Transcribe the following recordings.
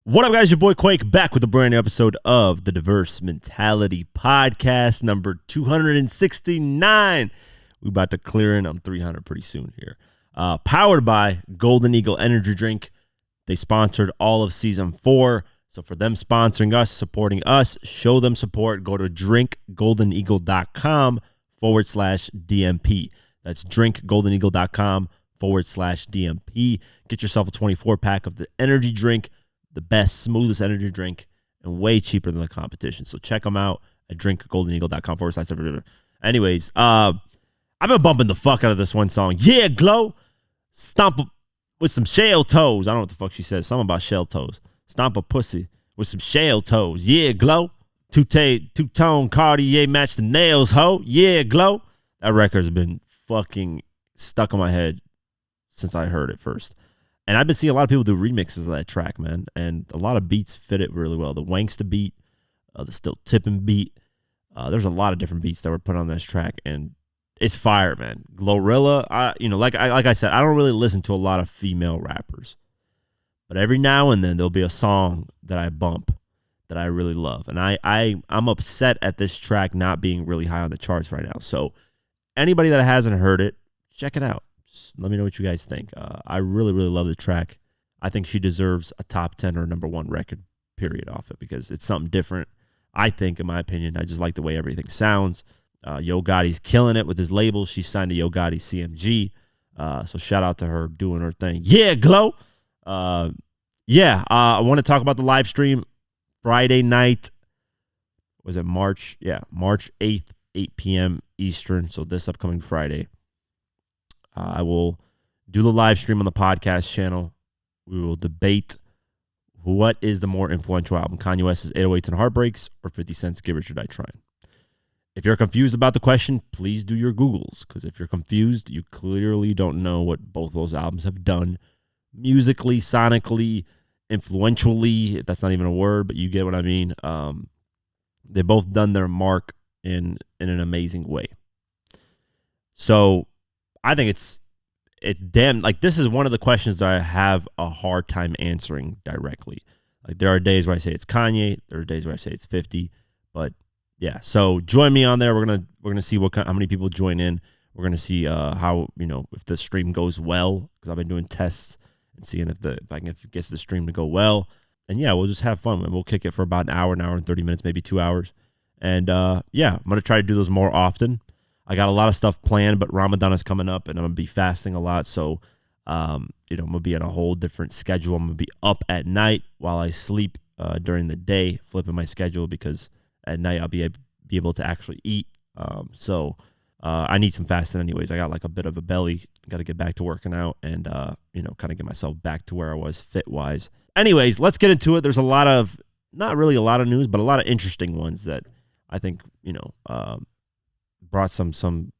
What up, guys? Your boy Quake back with a brand new episode of the Diverse Mentality Podcast, number 269. We about to clear in. I'm 300 pretty soon here. Powered by Golden Eagle Energy Drink. They sponsored all of season 4. So for them sponsoring us, supporting us, show them support. Go to drinkgoldeneagle.com/DMP. That's drinkgoldeneagle.com/DMP. Get yourself a 24-pack of the energy drink. The best, smoothest energy drink, and way cheaper than the competition. So check them out at drinkgoldeneagle.com/. Anyways, I've been bumping the fuck out of this one song. Yeah, Glow. Stomp with some shell toes. I don't know what the fuck she says. Something about shell toes. Stomp a pussy with some shell toes. Yeah, Glow. Two-tone Cartier match the nails, ho. Yeah, Glow. That record's been fucking stuck in my head since I heard it first. And I've been seeing a lot of people do remixes of that track, man. And a lot of beats fit it really well. The Wanksta beat, the Still Tipping beat. There's a lot of different beats that were put on this track. And it's fire, man. Glorilla, like I said, I don't really listen to a lot of female rappers. But every now and then there'll be a song that I bump that I really love. And I'm upset at this track not being really high on the charts right now. So anybody that hasn't heard it, check it out. Let me know what you guys think. I really, really love the track. I think she deserves a top 10 or number 1 record, period, off it because it's something different. I think, in my opinion, I just like the way everything sounds. Yo Gotti's killing it with his label. She signed to Yo Gotti CMG. So shout out to her doing her thing. Yeah, Glow. I want to talk about the live stream Friday night. Was it March? Yeah, March 8th, 8 p.m. Eastern. So this upcoming Friday. I will do the live stream on the podcast channel. We will debate what is the more influential album, Kanye West's 808s and Heartbreaks or 50 Cent's Give It Should I Trying. If you're confused about the question, please do your Googles, because if you're confused, you clearly don't know what both those albums have done musically, sonically, influentially. That's not even a word, but you get what I mean. They've both done their mark in an amazing way. So I think it's damn, like, this is one of the questions that I have a hard time answering directly. Like, there are days where I say it's Kanye, there are days where I say it's 50, but yeah. So join me on there. We're gonna see how many people join in. We're gonna see how, if the stream goes well, because I've been doing tests and seeing if I can get the stream to go well. And yeah, we'll just have fun. We'll kick it for about an hour and 30 minutes, maybe 2 hours. And I'm gonna try to do those more often. I got a lot of stuff planned, but Ramadan is coming up, and I'm going to be fasting a lot. So, I'm going to be on a whole different schedule. I'm going to be up at night while I sleep during the day, flipping my schedule, because at night I'll be able to actually eat. I need some fasting anyways. I got like a bit of a belly. Got to get back to working out and, kind of get myself back to where I was fit-wise. Anyways, let's get into it. There's not really a lot of news, but a lot of interesting ones that I think, brought some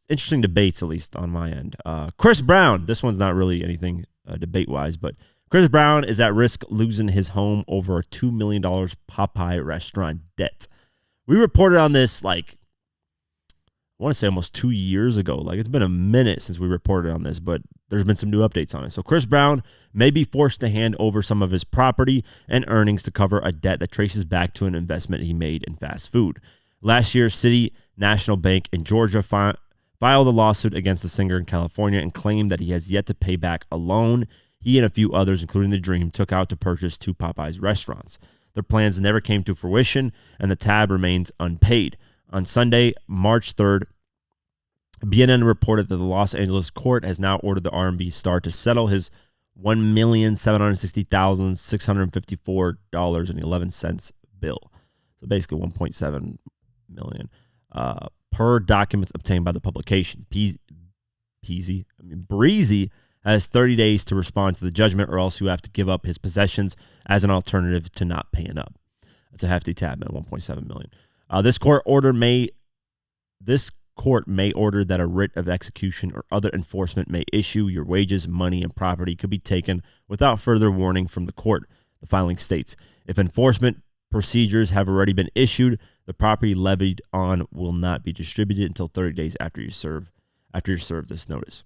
interesting debates, at least on my end. Chris Brown, this one's not really anything debate-wise, but Chris Brown is at risk losing his home over a $2 million Popeye restaurant debt. We reported on this, I want to say almost 2 years ago. Like, it's been a minute since we reported on this, but there's been some new updates on it. So Chris Brown may be forced to hand over some of his property and earnings to cover a debt that traces back to an investment he made in fast food. Last year, City National Bank in Georgia filed a lawsuit against the singer in California and claimed that he has yet to pay back a loan he and a few others, including The Dream, took out to purchase 2 Popeyes restaurants. Their plans never came to fruition, and the tab remains unpaid. On Sunday, March 3rd, BNN reported that the Los Angeles court has now ordered the R&B star to settle his $1,760,654.11 bill. So basically $1.7 million per documents obtained by the publication. Breezy has 30 days to respond to the judgment, or else he'll have to give up his possessions as an alternative to not paying up. That's a hefty tab, man. $1.7 million. This court may order that a writ of execution or other enforcement may issue. Your wages, money, and property could be taken without further warning from the court, the filing states. If enforcement procedures have already been issued, the property levied on will not be distributed until 30 days after you serve this notice.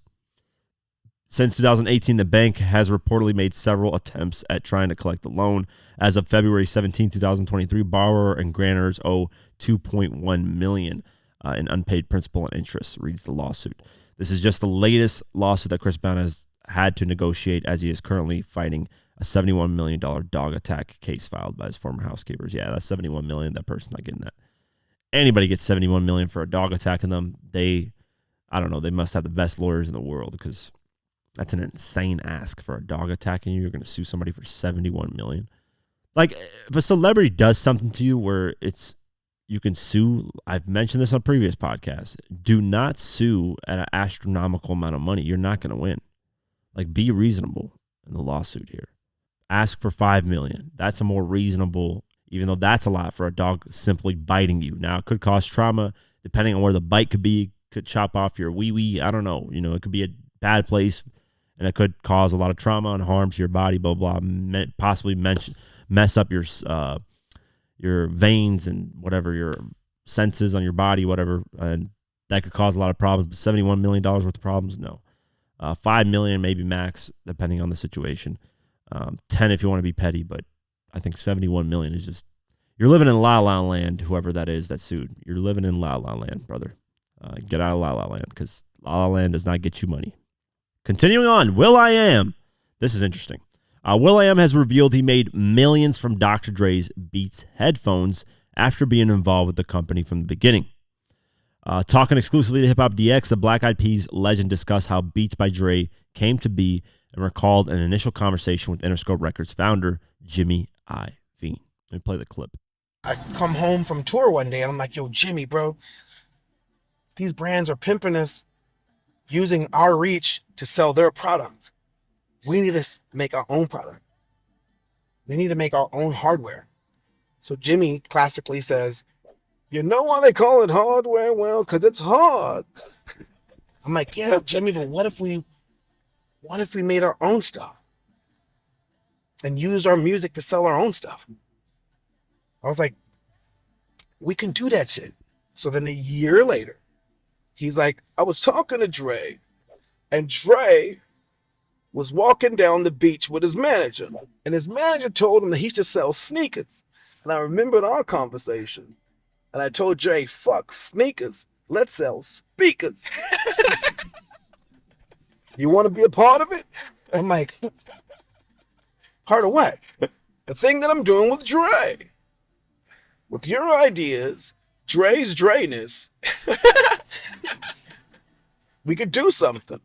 Since 2018, the bank has reportedly made several attempts at trying to collect the loan. As of February 17, 2023, borrower and grantors owe $2.1 million in unpaid principal and interest, reads the lawsuit. This is just the latest lawsuit that Chris Brown has had to negotiate, as he is currently fighting a $71 million dog attack case filed by his former housekeepers. Yeah, that's $71 million. That person's not getting that. Anybody gets $71 million for a dog attacking them, I don't know, they must have the best lawyers in the world, because that's an insane ask for a dog attacking you. You're going to sue somebody for $71 million. Like, if a celebrity does something to you where you can sue, I've mentioned this on previous podcasts, do not sue at an astronomical amount of money. You're not going to win. Like, be reasonable in the lawsuit here. Ask for $5 million. That's a more reasonable, even though that's a lot for a dog simply biting you. Now, it could cause trauma, depending on where the bite could be. Could chop off your wee-wee. I don't know. It could be a bad place, and it could cause a lot of trauma and harm to your body, blah, blah, possibly mess up your veins and whatever, your senses on your body, whatever, and that could cause a lot of problems. $71 million worth of problems? No. $5 million maybe max, depending on the situation. 10 if you want to be petty, but I think $71 million is just, you're living in La La Land, whoever that is that sued. You're living in La La Land, brother. Get out of La La Land, because La La Land does not get you money. Continuing on, will.i.am. This is interesting. will.i.am has revealed he made millions from Dr. Dre's Beats headphones after being involved with the company from the beginning. Talking exclusively to Hip Hop DX, the Black Eyed Peas legend discussed how Beats by Dre came to be and recalled an initial conversation with Interscope Records founder Jimmy Iovine. Let me play the clip. I come home from tour one day and I'm like, yo, Jimmy, bro, these brands are pimping us using our reach to sell their product. We need to make our own product. We need to make our own hardware. So Jimmy classically says, you know why they call it hardware? Well, because it's hard. I'm like, yeah, Jimmy, but what if we made our own stuff and used our music to sell our own stuff? I was like, we can do that shit. So then a year later, he's like, I was talking to Dre, and Dre was walking down the beach with his manager, and his manager told him that he should sell sneakers. And I remembered our conversation, and I told Dre, fuck sneakers, let's sell speakers. You want to be a part of it? I'm like, part of what? The thing that I'm doing with Dre. With your ideas, Dre's Dreness, we could do something.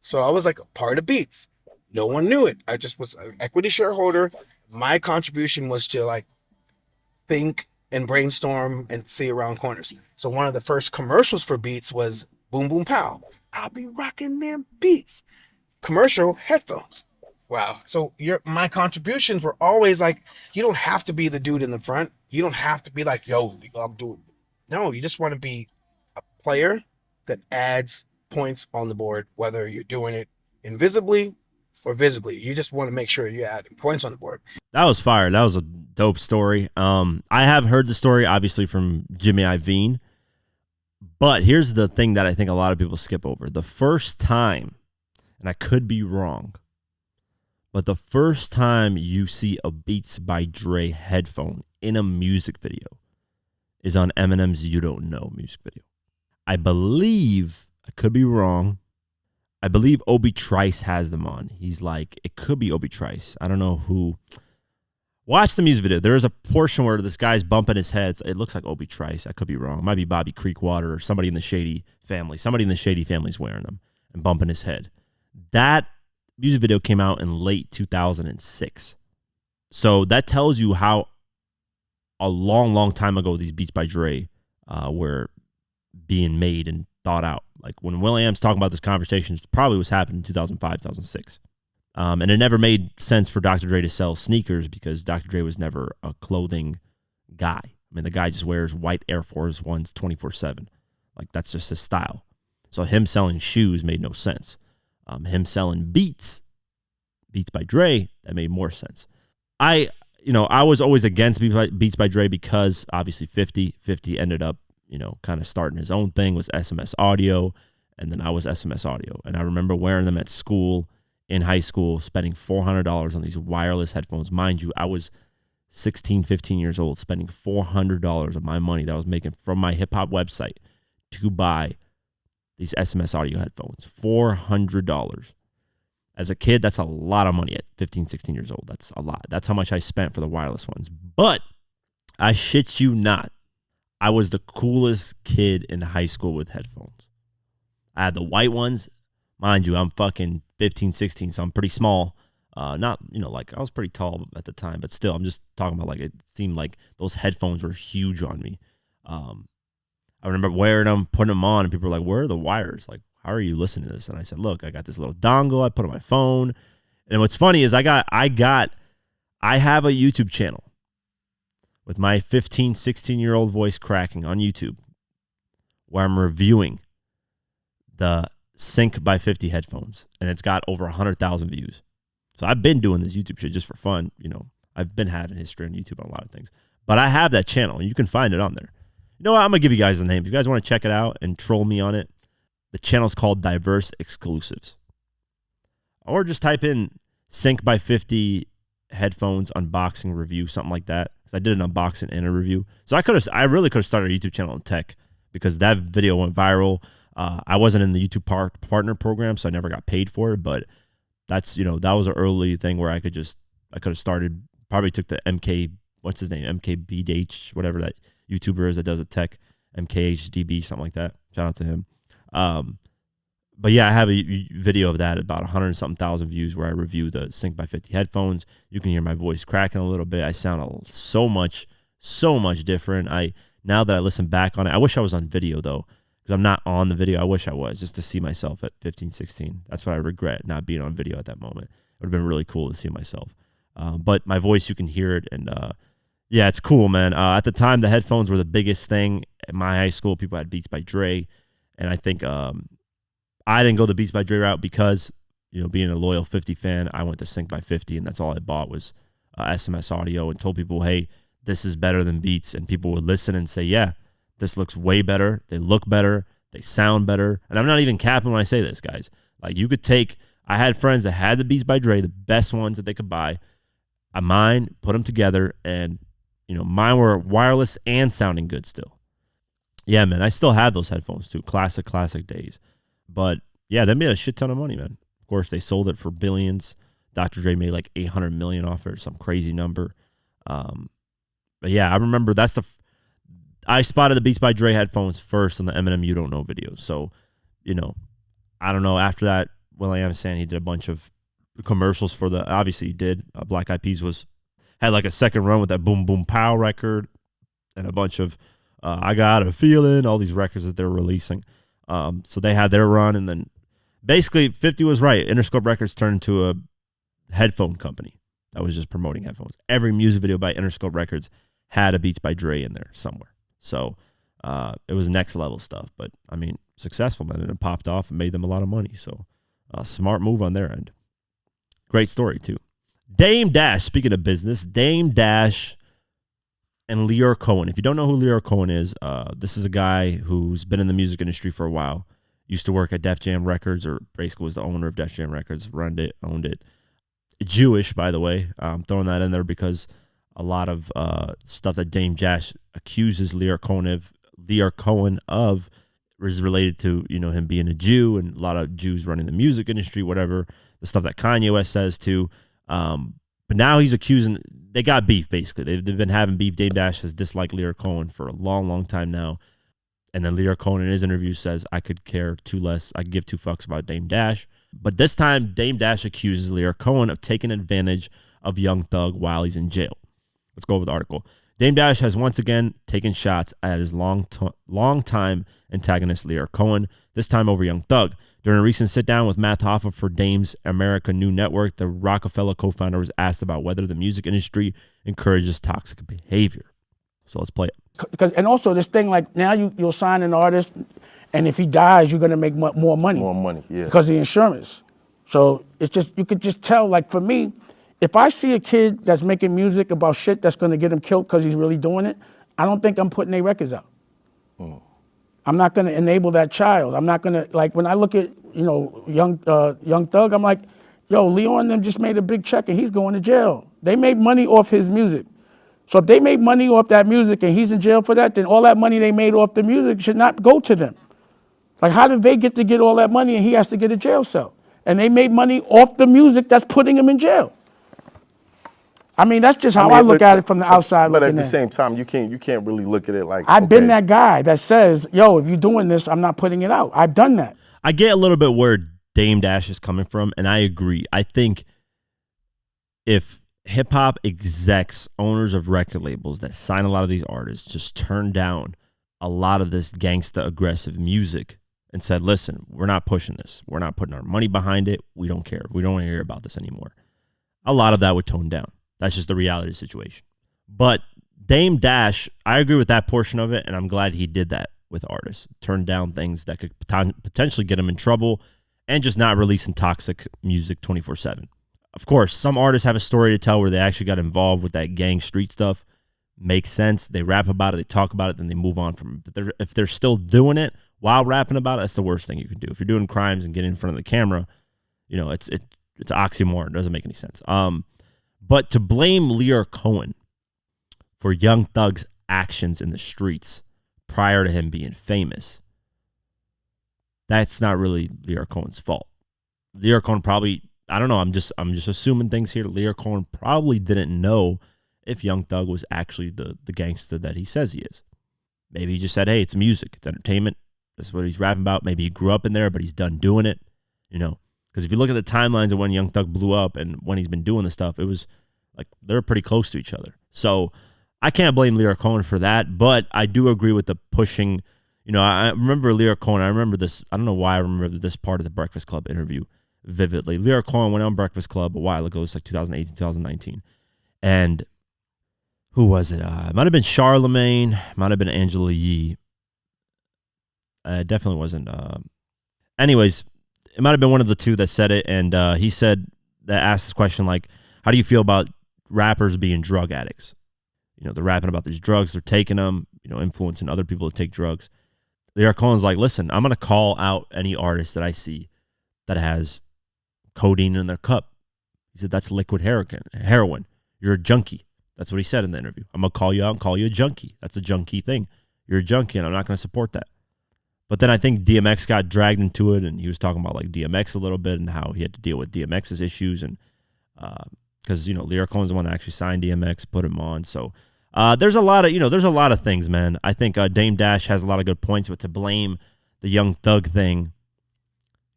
So I was like a part of Beats. No one knew it. I just was an equity shareholder. My contribution was to like think and brainstorm and see around corners. So one of the first commercials for Beats was Boom Boom Pow. I'll be rocking them Beats. Commercial headphones. Wow. So my contributions were always like, you don't have to be the dude in the front. You don't have to be like, yo, I'm doing. No, you just want to be a player that adds points on the board, whether you're doing it invisibly or visibly. You just want to make sure you add points on the board. That was fire. That was a dope story. I have heard the story, obviously, from Jimmy Iovine. But here's the thing that I think a lot of people skip over. The first time, and I could be wrong, but the first time you see a Beats by Dre headphone in a music video is on Eminem's You Don't Know music video. I believe, I could be wrong, I believe Obi Trice has them on. He's like, it could be Obi Trice. I don't know who. Watch the music video. There is a portion where this guy's bumping his head. It looks like Obi Trice. I could be wrong. It might be Bobby Creekwater or somebody in the Shady family. Somebody in the Shady family's wearing them and bumping his head. That music video came out in late 2006. So that tells you how a long, long time ago these Beats by Dre were being made and thought out. Like when will.i.am's talking about this conversation, it probably was happening in 2005, 2006. And it never made sense for Dr. Dre to sell sneakers because Dr. Dre was never a clothing guy. I mean, the guy just wears white Air Force Ones 24/7. Like, that's just his style. So him selling shoes made no sense. Him selling Beats by Dre, that made more sense. I was always against Beats by Dre because obviously 50 ended up, kind of starting his own thing, was SMS Audio. and then I was SMS audio. And I remember wearing them at school, in high school, spending $400 on these wireless headphones. Mind you, I was 16, 15 years old, spending $400 of my money that I was making from my hip hop website to buy these SMS audio headphones. $400. As a kid, that's a lot of money at 15, 16 years old. That's a lot. That's how much I spent for the wireless ones. But I shit you not, I was the coolest kid in high school with headphones. I had the white ones. Mind you, I'm fucking 15, 16, so I'm pretty small. Not, like I was pretty tall at the time, but still, I'm just talking about like it seemed like those headphones were huge on me. I remember wearing them, putting them on, and people were like, where are the wires? Like, how are you listening to this? And I said, look, I got this little dongle I put on my phone. And what's funny is I have a YouTube channel with my 15, 16-year-old voice cracking on YouTube where I'm reviewing the Sync by 50 headphones, and it's got over 100,000 views. So I've been doing this YouTube shit just for fun. I've been having history on YouTube on a lot of things. But I have that channel, and you can find it on there. You know what? I'm going to give you guys the name. If you guys want to check it out and troll me on it, the channel's called Diverse Exclusives. Or just type in Sync by 50 headphones unboxing review, something like that. Because I did an unboxing and a review. So I really could have started a YouTube channel on tech because that video went viral. I wasn't in the YouTube partner program, so I never got paid for it. But that's, that was an early thing where I could have started, probably took the MK, what's his name? MKBH, whatever that YouTuber is that does a tech, MKHDB, something like that. Shout out to him. But yeah, I have a video of that, about 100-something thousand views, where I review the Sync by 50 headphones. You can hear my voice cracking a little bit. I sound so much different. Now that I listen back on it, I wish I was on video though, because I'm not on the video. I wish I was, just to see myself at 15, 16. That's what I regret, not being on video at that moment. It would have been really cool to see myself. But my voice, you can hear it, and yeah, it's cool, man. At the time, the headphones were the biggest thing at my high school. People had Beats by Dre, and I think I didn't go the Beats by Dre route because, being a loyal 50 fan, I went to Sync by 50, and that's all I bought was SMS audio, and told people, hey, this is better than Beats, and people would listen and say, yeah, this looks way better. They look better. They sound better. And I'm not even capping when I say this, guys. Like, you could take, I had friends that had the Beats by Dre, the best ones that they could buy. Mine, put them together, and, mine were wireless and sounding good still. Yeah, man, I still have those headphones too. Classic days. But yeah, they made a shit ton of money, man. Of course, they sold it for billions. Dr. Dre made like 800 million off it, some crazy number. But yeah, I remember I spotted the Beats by Dre headphones first on the Eminem You Don't Know video. So, I don't know. After that, will.i.am saying he did a bunch of commercials for obviously he did. Black Eyed Peas had like a second run with that Boom Boom Pow record and a bunch of I Got a Feeling, all these records that they were releasing. So they had their run, and then basically 50 was right. Interscope Records turned into a headphone company that was just promoting headphones. Every music video by Interscope Records had a Beats by Dre in there somewhere. So it was next level stuff. But, I mean, successful, man. And it popped off and made them a lot of money. So smart move on their end. Great story, too. Dame Dash, speaking of business, Dame Dash and Lyor Cohen. If you don't know who Lyor Cohen is, this is a guy who's been in the music industry for a while. Used to work at Def Jam Records, or basically was the owner of Def Jam Records, owned it. Jewish, by the way. I'm throwing that in there because a lot of stuff that Dame Dash accuses Lyor Cohen of is related to, him being a Jew, and a lot of Jews running the music industry, whatever. The stuff that Kanye West says too. But now he's accusing, they got beef, basically. They've been having beef. Dame Dash has disliked Lyor Cohen for a long, long time now. And then Lyor Cohen in his interview says, I could give two fucks about Dame Dash. But this time, Dame Dash accuses Lyor Cohen of taking advantage of Young Thug while he's in jail. Let's go over the article. Dame Dash has once again taken shots at his long-time antagonist Lyor Cohen, this time over Young Thug. During a recent sit-down with Matt Hoffa for Dame's America New Network, the Rockefeller co-founder was asked about whether the music industry encourages toxic behavior. So let's play it. And also this thing, like, now you'll sign an artist, and if he dies, you're going to make more money. More money, yeah. Because of the insurance. So it's just, you could just tell, like, for me, if I see a kid that's making music about shit that's going to get him killed because he's really doing it, I don't think I'm putting their records out. I'm not going to enable that child. I'm not going to, like, when I look at, Young Thug, I'm like, yo, Lyor and them just made a big check and he's going to jail. They made money off his music. So if they made money off that music and he's in jail for that, then all that money they made off the music should not go to them. Like, how did they get to get all that money and he has to get a jail cell? And they made money off the music that's putting him in jail. I mean, that's just how I look at it from the outside. But at the same time, you can't really look at it like, I've been that guy that says, yo, if you're doing this, I'm not putting it out. I've done that. I get a little bit where Dame Dash is coming from, and I agree. I think if hip-hop execs, owners of record labels that sign a lot of these artists just turn down a lot of this gangsta aggressive music and said, listen, we're not pushing this. We're not putting our money behind it. We don't care. We don't want to hear about this anymore. A lot of that would tone down. That's just the reality of the situation. But Dame Dash, I agree with that portion of it, and I'm glad he did that with artists. Turn down things that could potentially get him in trouble and just not releasing toxic music 24/7. Of course, some artists have a story to tell where they actually got involved with that gang street stuff. Makes sense. They rap about it, they talk about it, then they move on from it. But if they're still doing it while rapping about it, that's the worst thing you can do. If you're doing crimes and getting in front of the camera, it's an oxymoron. It doesn't make any sense. But to blame Lyor Cohen for Young Thug's actions in the streets prior to him being famous, that's not really Lyor Cohen's fault. Lyor Cohen probably, I don't know, I'm just assuming things here. Lyor Cohen probably didn't know if Young Thug was actually the gangster that he says he is. Maybe he just said, hey, it's music, it's entertainment. That's what he's rapping about. Maybe he grew up in there, but he's done doing it, Because if you look at the timelines of when Young Thug blew up and when he's been doing the stuff, it was like they're pretty close to each other. So I can't blame Lyor Cohen for that, but I do agree with the pushing. I remember Lyor Cohen. I remember this. I don't know why I remember this part of the Breakfast Club interview vividly. Lyor Cohen went on Breakfast Club a while ago. It's like 2018, 2019. And who was it? It might have been Charlemagne. Might have been Angela Yee. It definitely wasn't. Anyways, it might have been one of the two that said it. And he said, that asked this question like, how do you feel about rappers being drug addicts? They're rapping about these drugs. They're taking them, influencing other people to take drugs. Lyor Cohen's like, listen, I'm going to call out any artist that I see that has codeine in their cup. He said, that's liquid heroin. You're a junkie. That's what he said in the interview. I'm going to call you out and call you a junkie. That's a junkie thing. You're a junkie, and I'm not going to support that. But then I think DMX got dragged into it, and he was talking about like DMX a little bit and how he had to deal with DMX's issues. And because, Lyor Cohen's the one that actually signed DMX, put him on. So there's a lot of things, man. I think Dame Dash has a lot of good points, but to blame the Young Thug thing,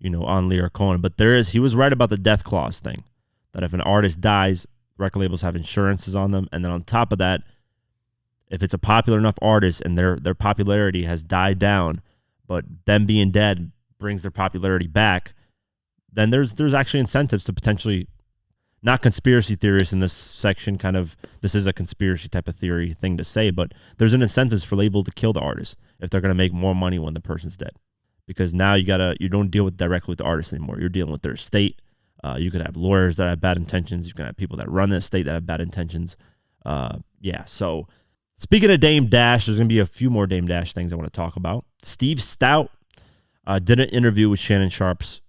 on Lyor Cohen. But he was right about the death clause thing, that if an artist dies, record labels have insurances on them. And then on top of that, if it's a popular enough artist and their popularity has died down, but them being dead brings their popularity back, then there's actually incentives to potentially, not conspiracy theorists in this section, this is a conspiracy type of theory thing to say, but there's an incentive for label to kill the artist if they're going to make more money when the person's dead. Because now you don't deal directly with the artist anymore. You're dealing with their estate. You could have lawyers that have bad intentions. You can have people that run the estate that have bad intentions. So speaking of Dame Dash, there's going to be a few more Dame Dash things I want to talk about. Steve Stoute did an interview with Shannon Sharp's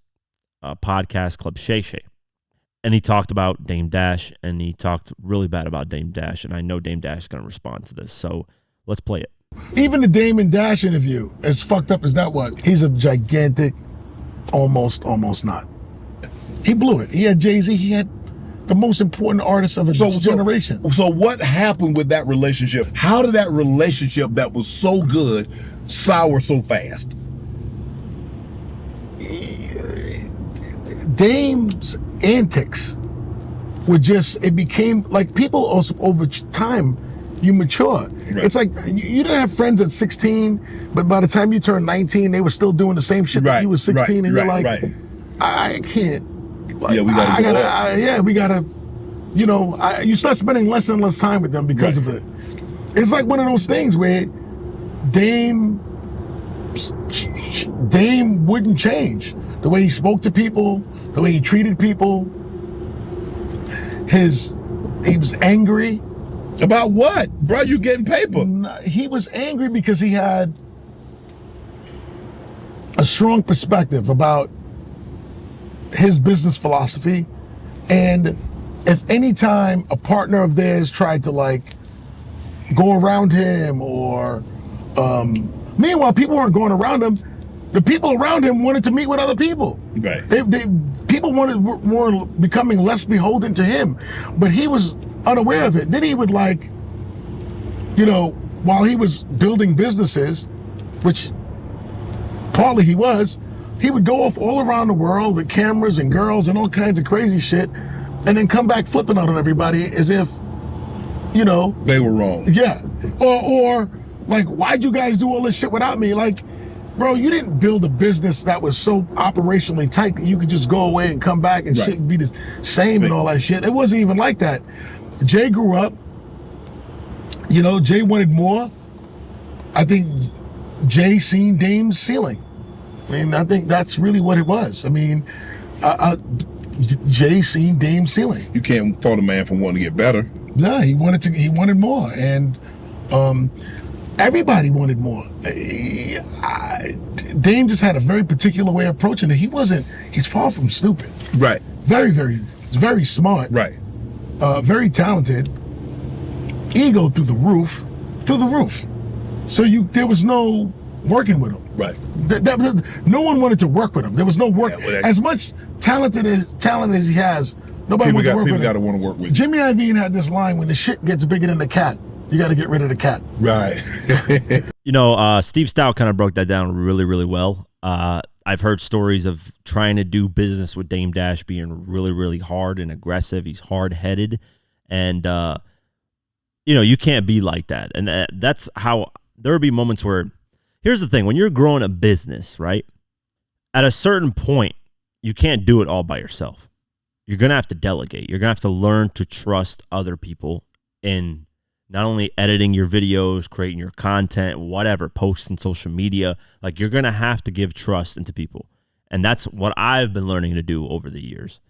podcast Club Shay Shay. And he talked about Dame Dash, and he talked really bad about Dame Dash, and I know Dame Dash is going to respond to this. So let's play it. Even the Damon Dash interview, as fucked up as that was, he's a gigantic, almost not. He blew it. He had Jay-Z. He had the most important artist of a generation. So what happened with that relationship? How did that relationship that was so good sour so fast? Dame's antics were it became like people also over time, you mature. Right. It's like you didn't have friends at 16, but by the time you turned 19, they were still doing the same shit that you was 16, and you're like, I can't. Like, we gotta. You start spending less and less time with them because of it. It's like one of those things where Dame wouldn't change. The way he spoke to people, the way he treated people. He was angry. About what? Bro, you getting paper. He was angry because he had a strong perspective about his business philosophy, and if any time a partner of theirs tried to like go around him, or meanwhile people weren't going around him, the people around him wanted to meet with other people. Right. People were becoming less beholden to him, but he was unaware of it. Then he would like, you know, while he was building businesses, which partly he would go off all around the world with cameras and girls and all kinds of crazy shit, and then come back flipping out on everybody as if, you know, they were wrong. Yeah. Or like, why'd you guys do all this shit without me? Like, bro, you didn't build a business that was so operationally tight that you could just go away and come back and Right. shit be the same and all that shit. It wasn't even like that. Jay grew up, you know, Jay wanted more. I think Jay seen Dame's ceiling. I mean, I think that's really what it was. I mean, Jay seen Dame's ceiling. You can't fault a man for wanting to get better. Nah, he wanted more, and everybody wanted more. Dame just had a very particular way of approaching it. He's far from stupid. Right. Very, very smart. Right. Very talented. Ego through the roof. So there was no working with him. Right. No one wanted to work with him. There was no work. Yeah, well, as much talent as he has, nobody wanted to work with him. People got to want to work with him. Jimmy Iovine had this line: when the shit gets bigger than the cat, you got to get rid of the cat. Right. You know, Steve Stoute kind of broke that down really, really well. I've heard stories of trying to do business with Dame Dash being really, really hard and aggressive. He's hard-headed, and you know, you can't be like that. And that's how there will be moments where, here's the thing, when you're growing a business, right, at a certain point, you can't do it all by yourself. You're going to have to delegate. You're going to have to learn to trust other people in not only editing your videos, creating your content, whatever, posts on social media. Like, you're going to have to give trust into people. And that's what I've been learning to do over the years,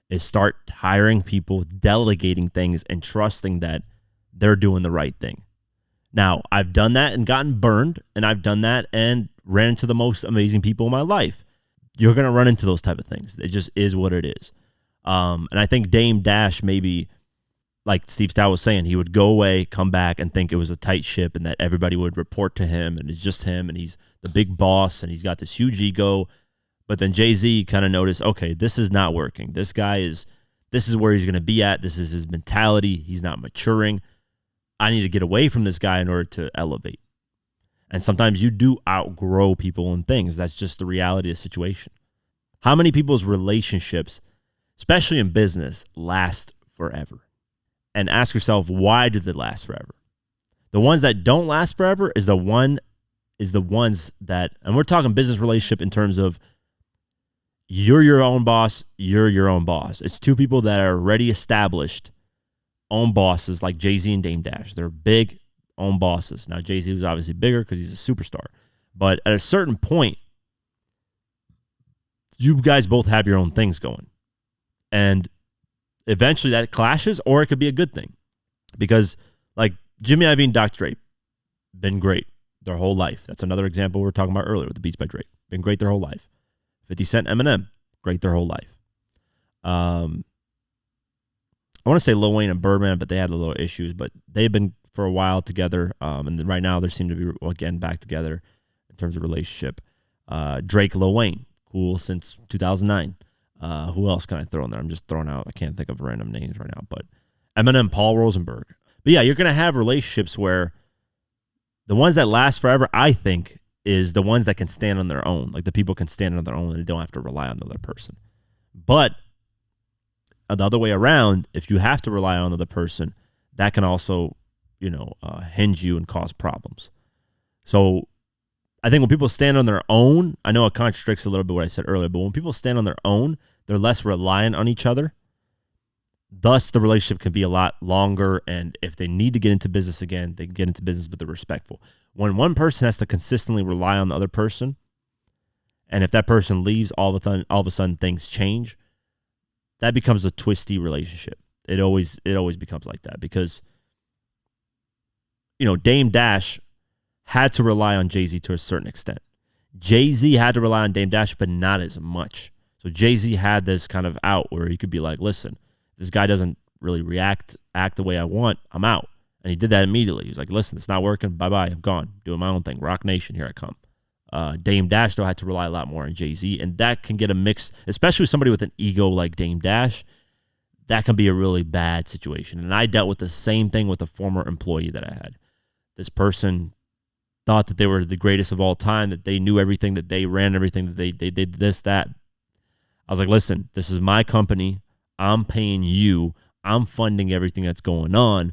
is start hiring people, delegating things, and trusting that they're doing the right thing. Now, I've done that and gotten burned, and I've done that and ran into the most amazing people in my life. You're going to run into those type of things. It just is what it is. And I think Dame Dash, maybe, like Steve Stoute was saying, he would go away, come back, and think it was a tight ship and that everybody would report to him, and it's just him, and he's the big boss, and he's got this huge ego. But then Jay-Z kind of noticed, okay, this is not working. This is where he's going to be at. This is his mentality. He's not maturing. I need to get away from this guy in order to elevate. And sometimes you do outgrow people and things. That's just the reality of the situation. How many people's relationships, especially in business, last forever? And ask yourself, why do they last forever? The ones that don't last forever is the ones that, and we're talking business relationship in terms of you're your own boss, you're your own boss. It's two people that are already established own bosses, like Jay-Z and Dame Dash. They're big own bosses. Now, Jay-Z was obviously bigger because he's a superstar. But at a certain point, you guys both have your own things going. And eventually that clashes, or it could be a good thing. Because, like, Jimmy Iovine and Dr. Dre, been great their whole life. That's another example we were talking about earlier with the Beats by Dre. Been great their whole life. 50 Cent, Eminem, great their whole life. I want to say Lil Wayne and Birdman, but they had a little issues. But they've been for a while together, and right now they seem to be again back together in terms of relationship. Drake, Lil Wayne, cool since 2009. Who else can I throw in there? I'm just throwing out. I can't think of random names right now. But Eminem, Paul Rosenberg. But yeah, you're gonna have relationships where the ones that last forever, I think, is the ones that can stand on their own. Like the people can stand on their own and they don't have to rely on the other person. But the other way around, if you have to rely on another person, that can also, hinge you and cause problems. So I think when people stand on their own, I know it contradicts a little bit what I said earlier, but when people stand on their own, they're less reliant on each other. Thus, the relationship can be a lot longer, and if they need to get into business again, they can get into business, but they're respectful. When one person has to consistently rely on the other person, and if that person leaves, all of a sudden things change, that becomes a twisty relationship. It always becomes like that because, Dame Dash had to rely on Jay-Z to a certain extent. Jay-Z had to rely on Dame Dash, but not as much. So Jay-Z had this kind of out where he could be like, listen, this guy doesn't really act the way I want. I'm out. And he did that immediately. He was like, listen, it's not working. Bye-bye. I'm gone. Doing my own thing. Rock Nation, here I come. Dame Dash, though, had to rely a lot more on Jay-Z. And that can get a mix, especially with somebody with an ego like Dame Dash. That can be a really bad situation. And I dealt with the same thing with a former employee that I had. This person thought that they were the greatest of all time, that they knew everything, that they ran everything, that they did this, that. I was like, listen, this is my company. I'm paying you. I'm funding everything that's going on.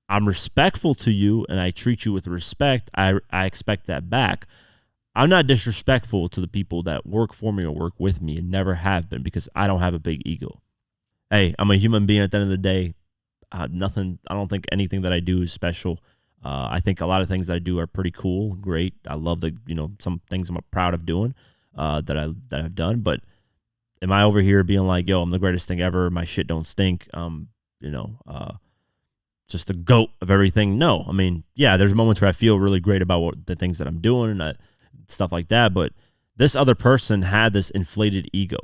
I'm respectful to you, and I treat you with respect. I expect that back. I'm not disrespectful to the people that work for me or work with me and never have been because I don't have a big ego. Hey, I'm a human being at the end of the day. I don't think anything that I do is special. I think a lot of things that I do are pretty cool, great. I love some things I'm proud of doing that I've done. But am I over here being like, yo, I'm the greatest thing ever. My shit don't stink. Just the GOAT of everything. No, I mean, yeah, there's moments where I feel really great about the things that I'm doing and stuff like that. But this other person had this inflated ego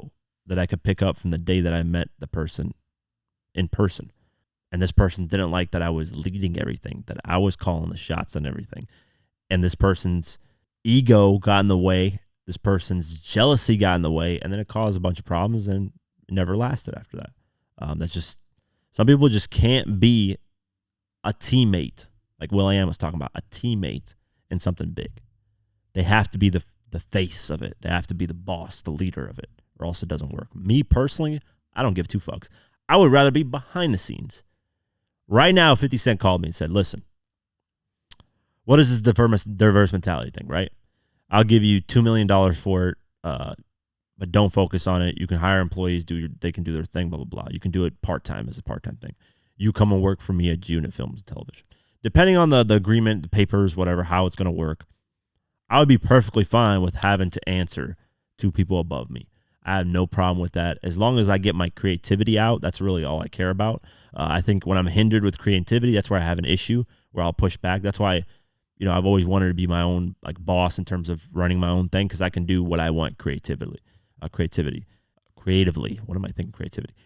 that I could pick up from the day that I met the person in person. And this person didn't like that I was leading everything, that I was calling the shots and everything. And this person's ego got in the way. This person's jealousy got in the way. And then it caused a bunch of problems and it never lasted after that. That's just, some people just can't be a teammate. Like will.i.am was talking about, a teammate in something big. They have to be the face of it. They have to be the boss, the leader of it, or else it doesn't work. Me personally, I don't give two fucks. I would rather be behind the scenes. Right now, 50 Cent called me and said, listen, what is this diverse mentality thing, right? I'll give you $2 million for it, but don't focus on it. You can hire employees, they can do their thing, blah, blah, blah. You can do it part-time as a part-time thing. You come and work for me at Unit Films and Television. Depending on the agreement, the papers, whatever, how it's going to work, I would be perfectly fine with having to answer to people above me. I have no problem with that. As long as I get my creativity out, that's really all I care about. I think when I'm hindered with creativity, that's where I have an issue, where I'll push back. That's why, I've always wanted to be my own boss in terms of running my own thing, because I can do what I want creatively. Creatively. What am I thinking?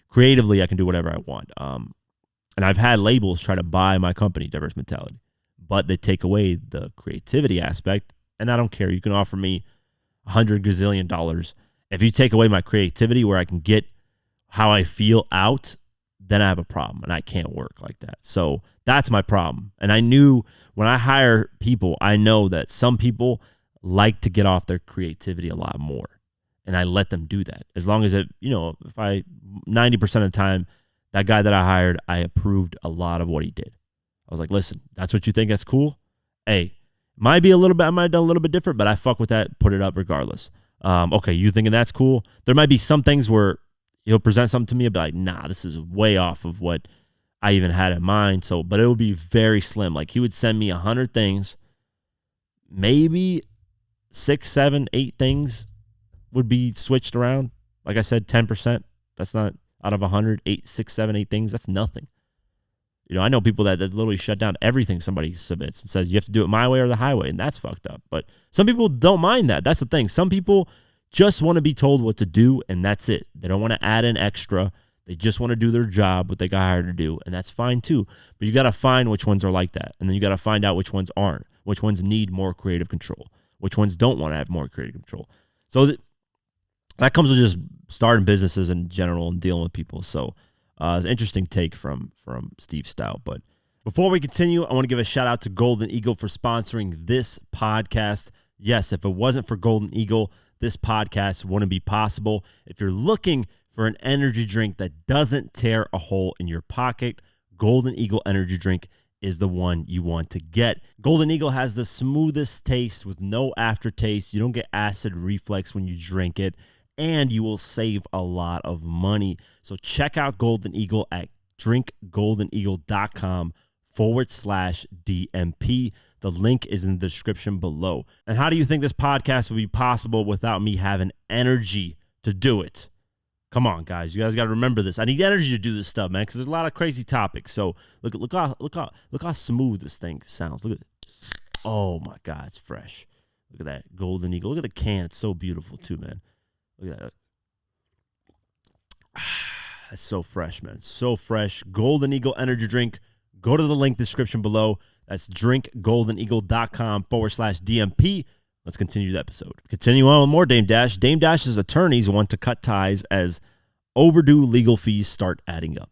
Creatively, I can do whatever I want. And I've had labels try to buy my company, Diverse Mentality, but they take away the creativity aspect, and I don't care. You can offer me $100 gazillion. If you take away my creativity where I can get how I feel out, then I have a problem, and I can't work like that. So that's my problem. And I knew when I hire people, I know that some people like to get off their creativity a lot more, and I let them do that. As long as if 90% of the time, that guy that I hired, I approved a lot of what he did. I was like, listen, that's what you think that's cool? Hey, I might have done a little bit different, but I fuck with that, put it up regardless. Okay, you thinking that's cool? There might be some things where he'll present something to me and be like, nah, this is way off of what I even had in mind. But it would be very slim. Like he would send me 100 things, maybe 6, 7, 8 things would be switched around. Like I said, 10%. That's not out of 100, 6, 7, 8 things. That's nothing. I know people that literally shut down everything somebody submits and says you have to do it my way or the highway, and that's fucked up. But some people don't mind that. That's the thing. Some people just want to be told what to do, and that's it. They don't want to add in extra. They just want to do their job, what they got hired to do, and that's fine too. But you got to find which ones are like that, and then you got to find out which ones aren't, which ones need more creative control, which ones don't want to have more creative control. So that comes with just starting businesses in general and dealing with people. So it's an interesting take from Steve Stoute. But before we continue, I want to give a shout out to Golden Eagle for sponsoring this podcast. Yes, if it wasn't for Golden Eagle, this podcast wouldn't be possible. If you're looking for an energy drink that doesn't tear a hole in your pocket, Golden Eagle energy drink is the one you want to get. Golden Eagle has the smoothest taste with no aftertaste. You don't get acid reflux when you drink it, and you will save a lot of money. So check out Golden Eagle at drinkgoldeneagle.com/DMP. The link is in the description below. And how do you think this podcast would be possible without me having energy to do it? Come on, guys. You guys got to remember this. I need energy to do this stuff, man, because there's a lot of crazy topics. So look how smooth this thing sounds. Look at it. Oh my God, it's fresh. Look at that Golden Eagle. Look at the can. It's so beautiful too, man. Look at that. That's so fresh, man. So fresh. Golden Eagle energy drink. Go to the link description below. That's drinkgoldeneagle.com/DMP. Let's continue the episode. Continue on with more Dame Dash. Dame Dash's attorneys want to cut ties as overdue legal fees start adding up.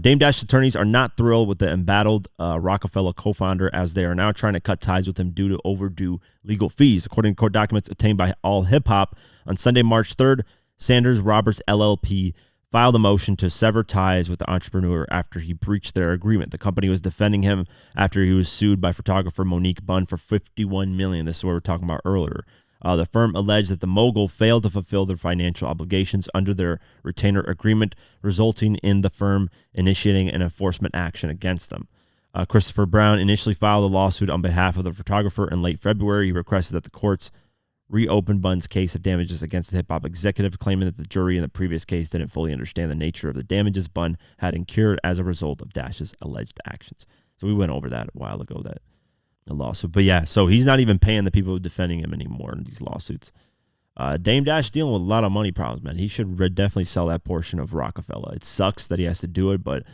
Dame Dash's attorneys are not thrilled with the embattled Rockefeller co-founder as they are now trying to cut ties with him due to overdue legal fees. According to court documents obtained by All Hip Hop, on Sunday, March 3rd, Sanders Roberts LLP filed a motion to sever ties with the entrepreneur after he breached their agreement. The company was defending him after he was sued by photographer Monique Bunn for $51 million. This is what we were talking about earlier. The firm alleged that the mogul failed to fulfill their financial obligations under their retainer agreement, resulting in the firm initiating an enforcement action against them. Christopher Brown initially filed a lawsuit on behalf of the photographer in late February. He requested that the courts reopen Bunn's case of damages against the hip-hop executive, claiming that the jury in the previous case didn't fully understand the nature of the damages Bunn had incurred as a result of Dash's alleged actions. So we went over that a while ago, that a lawsuit. But yeah, so he's not even paying the people defending him anymore in these lawsuits. Dame Dash dealing with a lot of money problems, man. He should definitely sell that portion of Rockefeller. It sucks that he has to do it, but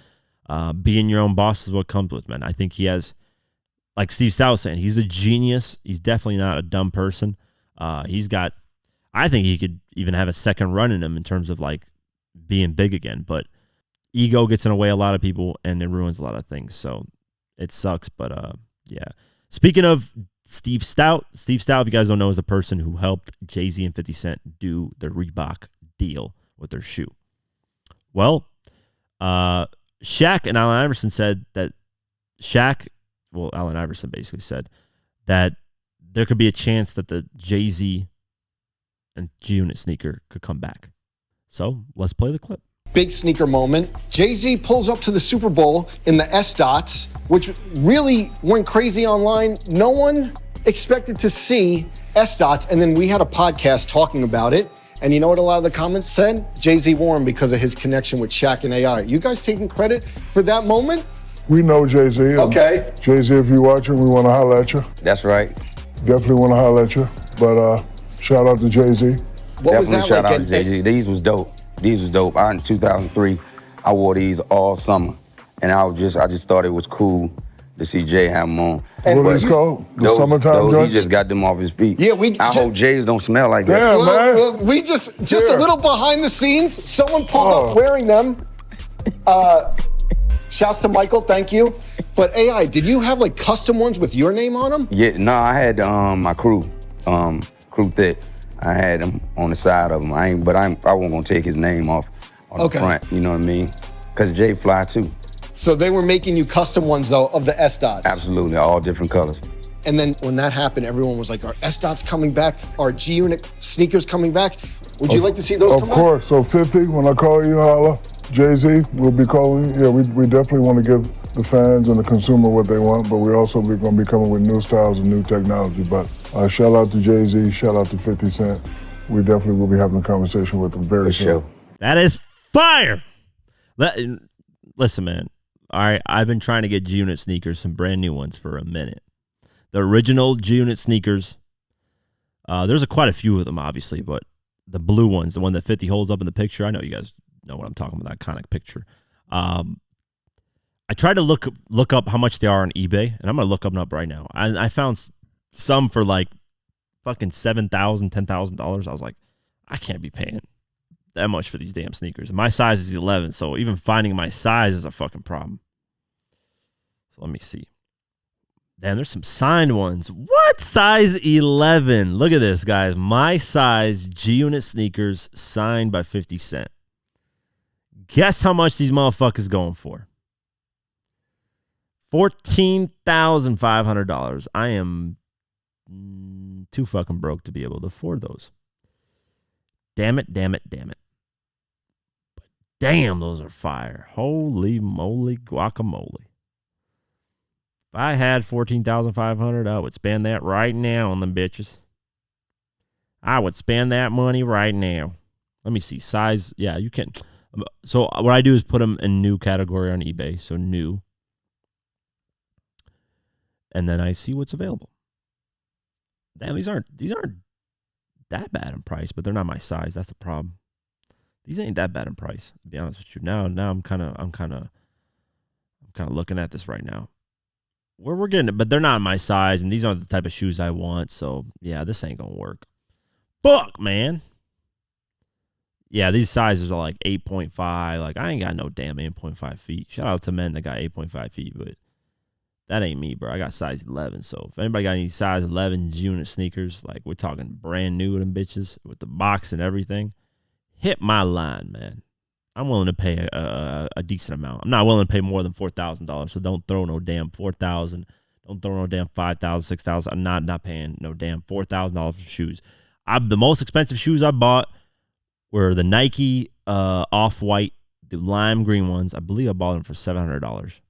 being your own boss is what comes with, man. I think he has, like Steve Stoute was saying, he's a genius. He's definitely not a dumb person. He's got, I think he could even have a second run in him in terms of like being big again, but ego gets in the way of a lot of people and it ruins a lot of things. So it sucks, but yeah. Speaking of Steve Stoute, if you guys don't know, is the person who helped Jay-Z and 50 Cent do the Reebok deal with their shoe. Well, Shaq and Allen Iverson said that Allen Iverson basically said that there could be a chance that the Jay-Z and G-Unit sneaker could come back. So let's play the clip. Big sneaker moment. Jay-Z pulls up to the Super Bowl in the S-Dots, which really went crazy online. No one expected to see S-Dots, and then we had a podcast talking about it. And you know what a lot of the comments said? Jay-Z wore them because of his connection with Shaq and AI. You guys taking credit for that moment? We know Jay-Z. Okay. Jay-Z, if you're watching, we want to holler at you. That's right. Definitely want to holler at you. But shout out to Jay-Z. What was that shout like? out to Jay-Z. These was dope. In 2003, I wore these all summer. And I just thought it was cool to see Jay have them on. What are these called? The summertime joints? He just got them off his feet. Yeah, I hope Jay's don't smell like that. Damn, man. We just a little behind the scenes. Someone pulled up wearing them. Shouts to Michael, thank you. But AI, did you have like custom ones with your name on them? Yeah, no, I had my crew thick. I had him on the side of him. I wasn't gonna take his name off on the front. You know what I mean? Cause Jay fly too. So they were making you custom ones though of the S-Dots. Absolutely, all different colors. And then when that happened, everyone was like, "Are S-Dots coming back? Are G-Unit sneakers coming back?" Would you like to see those come back? Of course. So 50, when I call you, holla. Jay-Z, we'll be calling. Yeah, we definitely want to give the fans and the consumer what they want, but we also be going to be coming with new styles and new technology. But shout out to Jay-Z, shout out to 50 Cent. We definitely will be having a conversation with them very soon. That is fire. Listen, man. All right, I've been trying to get G-Unit sneakers, some brand new ones, for a minute. The original G-Unit sneakers, there's quite a few of them, obviously, but the blue ones, the one that 50 holds up in the picture, I know you guys know what I'm talking about, that iconic picture. I tried to look up how much they are on eBay, and I'm going to look them up right now. I found some for like fucking $7,000, $10,000. I was like, I can't be paying that much for these damn sneakers. My size is 11, so even finding my size is a fucking problem. So let me see. Damn, there's some signed ones. What? Size 11. Look at this, guys. My size G-Unit sneakers signed by 50 Cent. Guess how much these motherfuckers going for? $14,500. I am too fucking broke to be able to afford those. Damn it. But damn, those are fire. Holy moly guacamole. If I had $14,500, I would spend that right now on them bitches. I would spend that money right now. Let me see. Size. Yeah, you can. So what I do is put them in new category on eBay. So new. And then I see what's available. Damn, these aren't that bad in price, but they're not my size. That's the problem. These ain't that bad in price, to be honest with you. Now I'm kind of looking at this right now. We're getting it, but they're not my size, and these aren't the type of shoes I want. So yeah, this ain't gonna work. Fuck, man. Yeah, these sizes are like 8.5. Like, I ain't got no damn 8.5 feet. Shout out to men that got 8.5 feet, but that ain't me, bro. I got size 11. So if anybody got any size 11 unit sneakers, like we're talking brand new with them bitches with the box and everything, hit my line, man. I'm willing to pay a decent amount. I'm not willing to pay more than $4,000. So don't throw no damn $4,000. Don't throw no damn $5,000, $6,000. I'm not paying no damn $4,000 for shoes. The most expensive shoes I bought were the Nike off-white, the lime green ones. I believe I bought them for $700.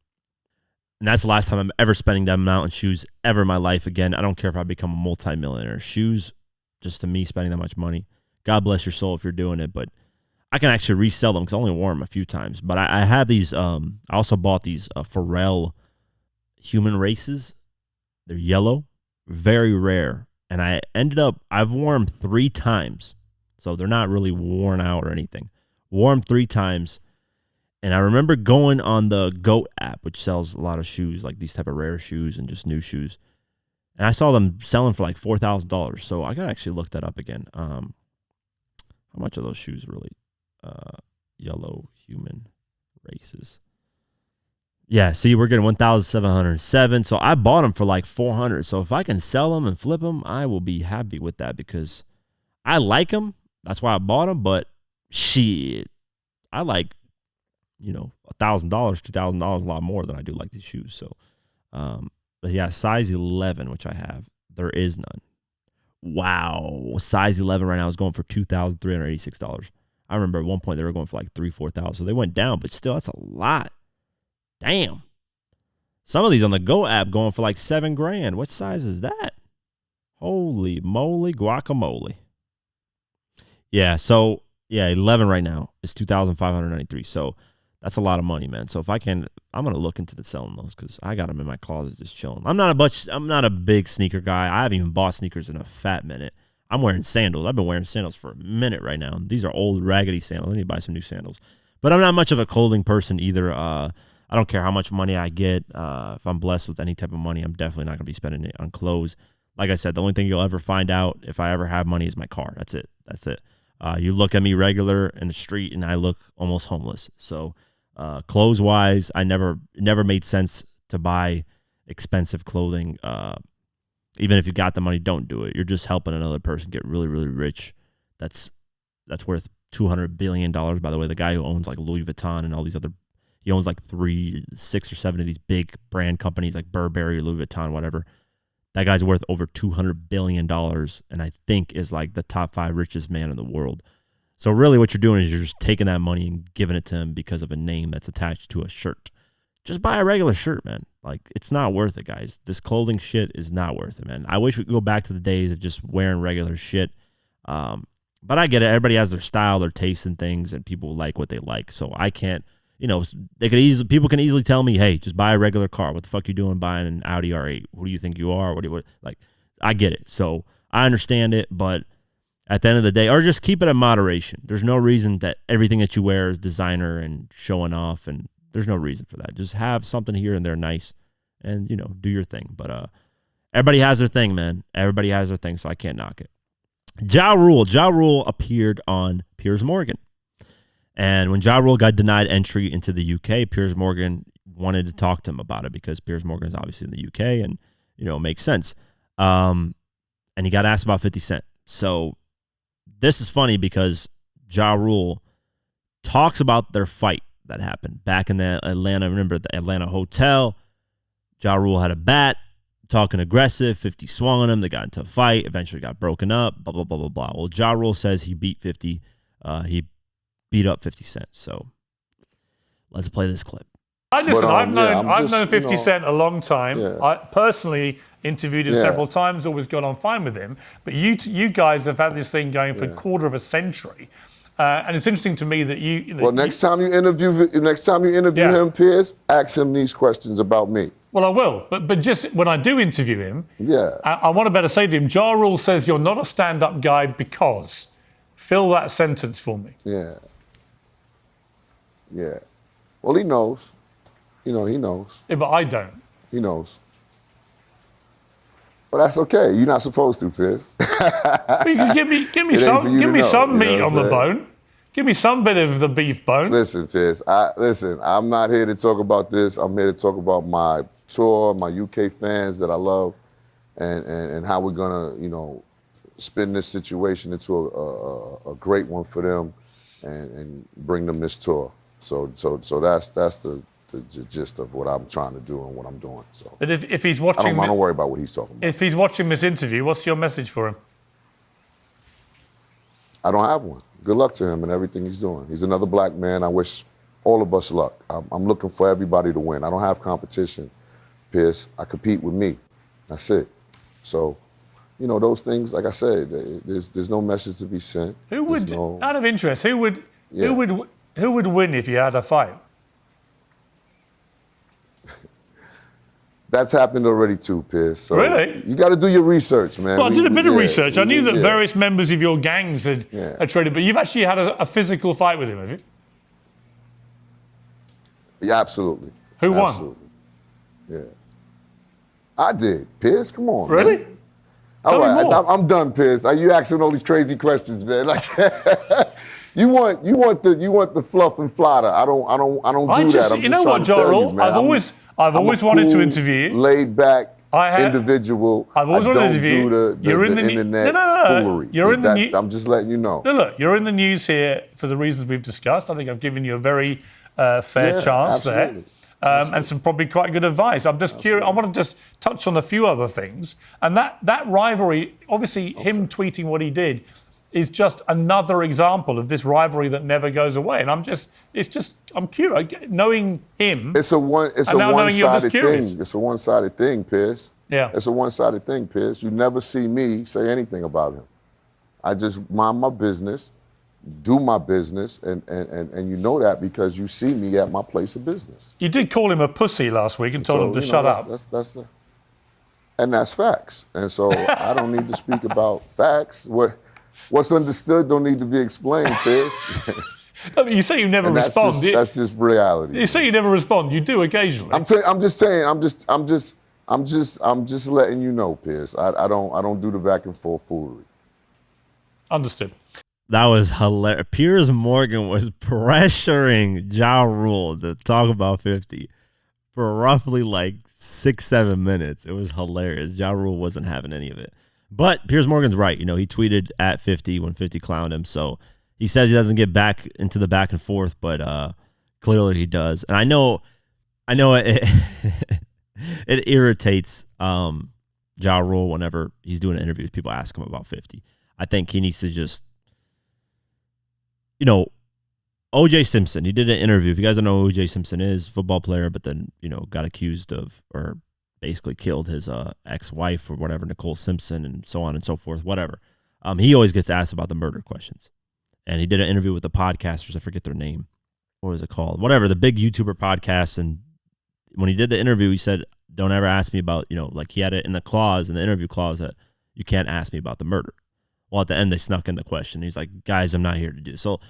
And that's the last time I'm ever spending that amount on shoes ever in my life again. I don't care if I become a multimillionaire. Shoes, just to me, spending that much money. God bless your soul if you're doing it, but I can actually resell them because I only wore them a few times. But I have these. I also bought these Pharrell human races. They're yellow, very rare. And I've worn them 3 times. So they're not really worn out or anything. Wore them 3 times. And I remember going on the GOAT app, which sells a lot of shoes, like these type of rare shoes and just new shoes. And I saw them selling for like $4,000. So I got to actually look that up again. How much are those shoes really? Yellow human races. Yeah, see, we're getting 1,707. So I bought them for like $400. So if I can sell them and flip them, I will be happy with that because I like them. That's why I bought them. But shit, I like, $1,000, $2,000 a lot more than I do like these shoes. So, but yeah, size 11, which I have, there is none. Wow, size 11 right now is going for $2,386. I remember at one point they were going for like $3,000, $4,000. So they went down, but still, that's a lot. Damn. Some of these on the Go app going for like $7,000. What size is that? Holy moly, guacamole. Yeah, so yeah, 11 right now is $2,593. So that's a lot of money, man. So if I can, I'm gonna look into selling those because I got them in my closet just chilling. I'm not a big sneaker guy. I haven't even bought sneakers in a fat minute. I'm wearing sandals. I've been wearing sandals for a minute right now. These are old raggedy sandals. I need to buy some new sandals. But I'm not much of a clothing person either. I don't care how much money I get. If I'm blessed with any type of money, I'm definitely not gonna be spending it on clothes. Like I said, the only thing you'll ever find out if I ever have money is my car. That's it. You look at me regular in the street and I look almost homeless. So clothes wise, it never made sense to buy expensive clothing. Even if you got the money, don't do it. You're just helping another person get really, really rich. That's worth $200 billion. By the way, the guy who owns like Louis Vuitton and all these other, he owns like 6 or 7 of these big brand companies like Burberry, Louis Vuitton, whatever. That guy's worth over $200 billion and I think is like the top 5 richest man in the world. So really what you're doing is you're just taking that money and giving it to him because of a name that's attached to a shirt. Just buy a regular shirt, man. Like, it's not worth it, guys. This clothing shit is not worth it, man. I wish we could go back to the days of just wearing regular shit. But I get it. Everybody has their style, their taste in things, and people like what they like. So I can't, people can easily tell me, hey, just buy a regular car. What the fuck you doing buying an Audi R8? Who do you think you are? I get it. So I understand it, but at the end of the day, or just keep it in moderation. There's no reason that everything that you wear is designer and showing off, and there's no reason for that. Just have something here and there nice and, do your thing. But everybody has their thing, man. Everybody has their thing, so I can't knock it. Ja Rule appeared on Piers Morgan. And when Ja Rule got denied entry into the UK, Piers Morgan wanted to talk to him about it because Piers Morgan is obviously in the UK and, it makes sense. And he got asked about 50 Cent. So this is funny because Ja Rule talks about their fight that happened back in the Atlanta. Remember the Atlanta hotel? Ja Rule had a bat, talking aggressive. 50 swung on him. They got into a fight. Eventually got broken up. Blah, blah, blah, blah, blah. Well, Ja Rule says he beat 50. He beat up 50 Cent. So let's play this clip. Listen, I've known 50 Cent a long time. Yeah. I personally interviewed him several times, always got on fine with him. But you guys have had this thing going for a quarter of a century. And it's interesting to me that Well, next time you interview him, Piers, ask him these questions about me. Well, I will, but just when I do interview him, Yeah. I want to better say to him, Ja Rule says you're not a stand-up guy because. Fill that sentence for me. Yeah. Yeah. Well, he knows. He knows. Yeah, but I don't. He knows. But that's okay. You're not supposed to, Fizz. But you can give me It ain't for you to know, some you know meat what on the I'm bone. Give me some bit of the beef bone. Listen, Fizz. I'm not here to talk about this. I'm here to talk about my tour, my UK fans that I love, and how we're gonna, spin this situation into a great one for them, and bring them this tour. So that's the gist of what I'm trying to do and what I'm doing. So, But if he's watching, I don't worry about what he's talking about. If he's watching this interview, what's your message for him? I don't have one. Good luck to him and everything he's doing. He's another black man. I wish all of us luck. I'm looking for everybody to win. I don't have competition, Pierce. I compete with me. That's it. So, those things, like I said, there's no message to be sent. Who would, out of interest, who would win if you had a fight? That's happened already too, Pierce. So Really? You got to do your research, man. Well, I did a bit of research. I knew that various members of your gangs had traded, but you've actually had a physical fight with him, have you? Yeah, absolutely. Who won? Absolutely. Yeah. I did, Pierce. Come on. Really? Man. All right, I'm done, Pierce. Are you asking all these crazy questions, man? Like, you want the fluff and flatter. I don't do that. I'm you know what, Ja Rule? I've always wanted to interview you. Laid back individual. I've always wanted to interview you. You're in the internet foolery. You're in the news. I'm just letting you know. No, look, you're in the news here for the reasons we've discussed. I think I've given you a very fair chance there. And some probably quite good advice. I'm just curious. I want to just touch on a few other things. And that rivalry, obviously, him tweeting what he did, is just another example of this rivalry that never goes away. And I'm curious, knowing him. It's a one-sided thing. It's a one-sided thing, Pierce. Yeah. It's a one-sided thing, Pierce. You never see me say anything about him. I just mind my business, do my business, and you know that because you see me at my place of business. You did call him a pussy last week and told him to shut up. And that's facts. And so I don't need to speak about facts. What's understood don't need to be explained, Pierce. No, but you say you never respond. That's just reality. You say you never respond. You do occasionally. I'm just saying. I'm just letting you know, Pierce. I don't do the back and forth foolery. Understood. That was hilarious. Piers Morgan was pressuring Ja Rule to talk about 50 for roughly like 6-7 minutes. It was hilarious. Ja Rule wasn't having any of it. But Piers Morgan's right. He tweeted at 50 when 50 clowned him. So he says he doesn't get back into the back and forth, but clearly he does. And I know it it irritates Ja Rule whenever he's doing interviews. People ask him about 50. I think he needs to just, O.J. Simpson, he did an interview. If you guys don't know who O.J. Simpson is, football player, but then, got accused of, or basically killed his ex-wife or whatever, Nicole Simpson, and so on and so forth, whatever. He always gets asked about the murder questions. And he did an interview with the podcasters. I forget their name. What was it called? Whatever, the big YouTuber podcast. And when he did the interview, he said, don't ever ask me about, like he had it in the interview clause that you can't ask me about the murder. Well, at the end, they snuck in the question. He's like, guys, I'm not here to do this. So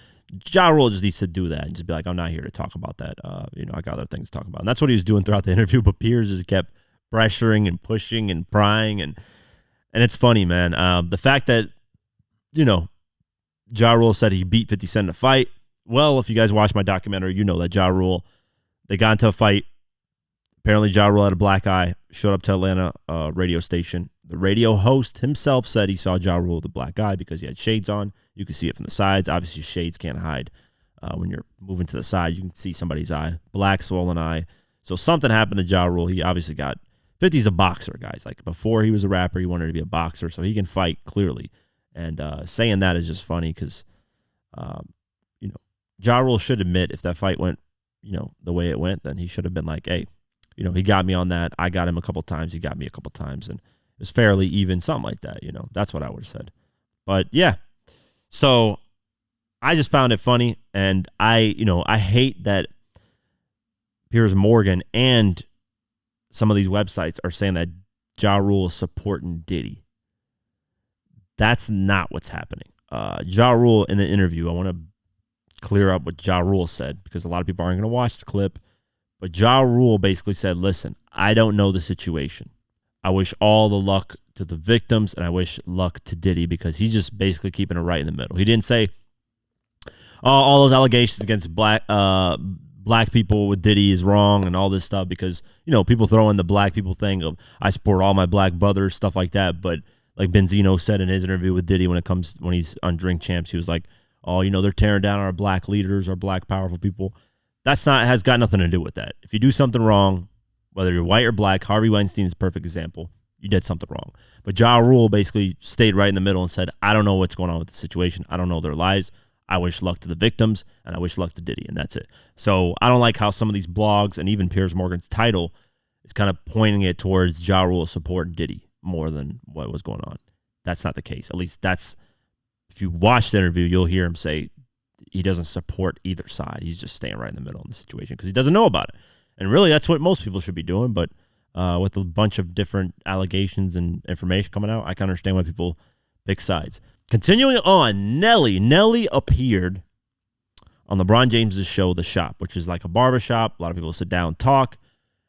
Ja Rule just needs to do that and just be like, I'm not here to talk about that. I got other things to talk about. And that's what he was doing throughout the interview. But Piers just kept pressuring and pushing and prying. And it's funny, man. The fact that, Ja Rule said he beat 50 Cent in a fight. Well, if you guys watch my documentary, you know that Ja Rule, they got into a fight. Apparently, Ja Rule had a black eye, showed up to Atlanta radio station. The radio host himself said he saw Ja Rule with a black eye because he had shades on. You can see it from the sides. Obviously, shades can't hide. When you're moving to the side, you can see somebody's eye. Black, swollen eye. So something happened to Ja Rule. He obviously got... 50's a boxer, guys. Like, before he was a rapper, he wanted to be a boxer, so he can fight, clearly. And saying that is just funny because, Ja Rule should admit if that fight went, the way it went, then he should have been like, hey, he got me on that. I got him a couple times. He got me a couple times. And it was fairly even, something like that, That's what I would have said. But, yeah. So, I just found it funny. And I hate that Piers Morgan and some of these websites are saying that Ja Rule is supporting Diddy. That's not what's happening. Ja Rule in the interview, I want to clear up what Ja Rule said because a lot of people aren't going to watch the clip. But Ja Rule basically said, listen, I don't know the situation. I wish all the luck to the victims, and I wish luck to Diddy because he's just basically keeping it right in the middle. He didn't say, all those allegations against black people with Diddy is wrong and all this stuff because, people throw in the black people thing of I support all my black brothers, stuff like that. But like Benzino said in his interview with Diddy when he's on Drink Champs, he was like, oh, they're tearing down our black leaders, our black powerful people. Has got nothing to do with that. If you do something wrong, whether you're white or black, Harvey Weinstein is a perfect example. You did something wrong. But Ja Rule basically stayed right in the middle and said, I don't know what's going on with the situation. I don't know their lives. I wish luck to the victims, and I wish luck to Diddy, and that's it. So I don't like how some of these blogs and even Piers Morgan's title is kind of pointing it towards Ja Rule supporting Diddy more than what was going on. That's not the case. At least if you watch the interview, you'll hear him say he doesn't support either side. He's just staying right in the middle in the situation because he doesn't know about it. And really, that's what most people should be doing. But with a bunch of different allegations and information coming out, I can understand why people pick sides. Continuing on, Nelly appeared on LeBron James' show, The Shop, which is like a barbershop. A lot of people sit down and talk.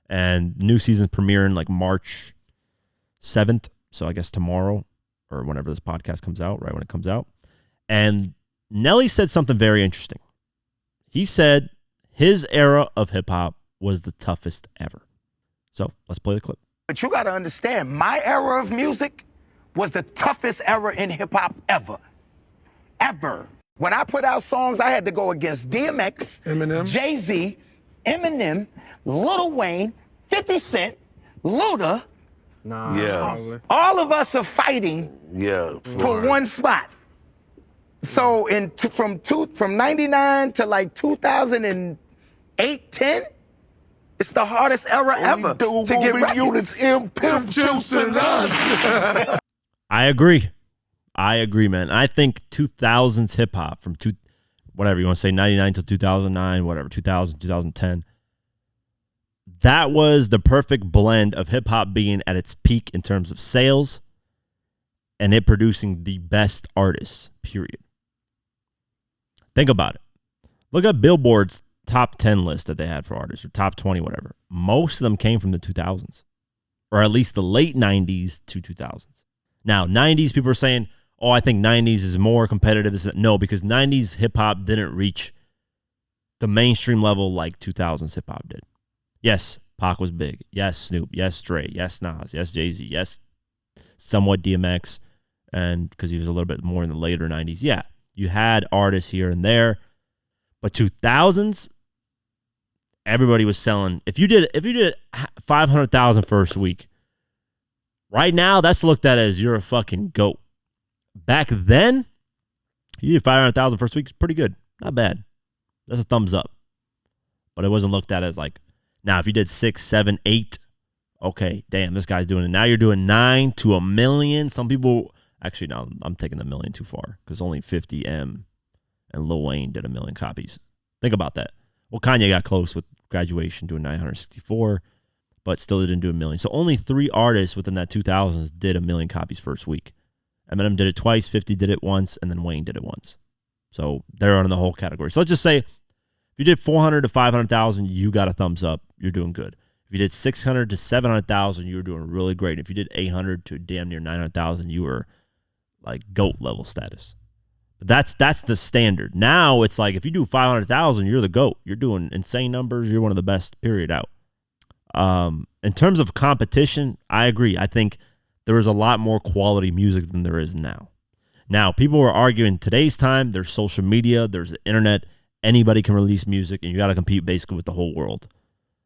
And new season's premiering like March 7th. So I guess tomorrow or whenever this podcast comes out, right when it comes out. And Nelly said something very interesting. He said his era of hip-hop was the toughest ever. So let's play the clip. But you got to understand, my era of music was the toughest era in hip-hop ever. Ever. When I put out songs, I had to go against DMX, Eminem, Jay-Z, Eminem, Lil Wayne, 50 Cent, Luda. All of us are fighting for one spot. So from 99 to like 2008, 10, it's the hardest era ever to get records. I agree, man. I think 2000s hip hop from whatever you want to say, 99 to 2009, whatever, 2000, 2010. That was the perfect blend of hip hop being at its peak in terms of sales and it producing the best artists, period. Think about it. Look at Billboard's top 10 list that they had for artists, or top 20, whatever. Most of them came from the 2000s, or at least the late 90s to 2000s. Now, 90s, people are saying, oh, I think 90s is more competitive. No, because 90s hip-hop didn't reach the mainstream level like 2000s hip-hop did. Yes, Pac was big. Yes, Snoop. Yes, Dre. Yes, Nas. Yes, Jay-Z. Yes, somewhat DMX, and because he was a little bit more in the later 90s. Yeah, you had artists here and there, but 2000s, everybody was selling. If you did 500,000 first week, right now that's looked at as you're a fucking goat. Back then, you did 500,000 first week, it's pretty good, not bad. That's a thumbs up, but it wasn't looked at as like. Now if you did 6, 7, 8, okay, damn, this guy's doing it. Now you're doing 9 to 1 million. Some people. Actually, no, I'm taking the million too far because only 50M and Lil Wayne did 1 million copies. Think about that. Well, Kanye got close with Graduation doing 964, but still didn't do 1 million. So only 3 artists within that 2000s did 1 million copies first week. Eminem did it twice, 50 did it once, and then Wayne did it once. So they're on the whole category. So let's just say if you did 400 to 500,000, you got a thumbs up. You're doing good. If you did 600 to 700,000, you were doing really great. If you did 800 to damn near 900,000, you were like GOAT level status. But that's the standard. Now it's like if you do 500,000, you're the GOAT. You're doing insane numbers. You're one of the best, period, out. In terms of competition, I agree. I think there is a lot more quality music than there is now. Now, people are arguing today's time, there's social media, there's the internet, anybody can release music, and you got to compete basically with the whole world